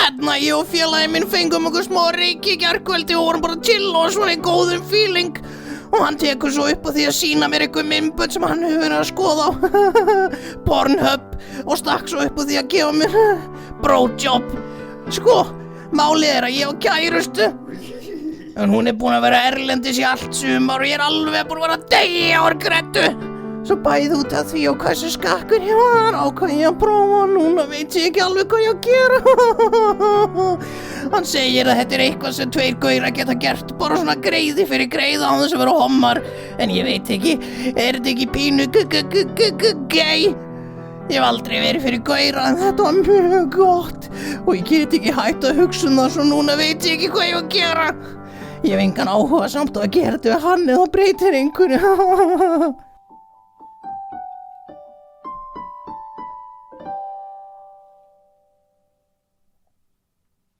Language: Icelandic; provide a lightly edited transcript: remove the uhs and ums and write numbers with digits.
Ég og félagi minn fengum okkur smá reiki í gærkvöldi og vorum bara að chilla og svona í góðum feeling. Og hann tekur svo upp á því að sýna mér eitthvað myndbönd sem hann hefur verið að skoða á Pornhub og stakk svo upp á því að gefa mér blowjob. Sko, málið að ég á kærustu. En hún búin að vera erlendis í allt sumar og ég alveg búin að vera að deyja úr greddu. Svo bæði út af því og hversu skakkur ég var, ákvað ég að prófa, núna veit ég ekki alveg hvað ég á að gera. Hann segir að þetta eitthvað sem 2 gaurar geta gert, bara svona greiði fyrir greiða án þess að vera hommar. En ég veit ekki, þetta ekki pínu gay? Ég hef aldrei verið fyrir gaura en þetta var mjög gott og ég get ekki hægt að hugsa það svo núna veit ég ekki hvað ég á að gera. Ég hef engan áhuga samt á að gera þetta við hann eða breytir einhverju.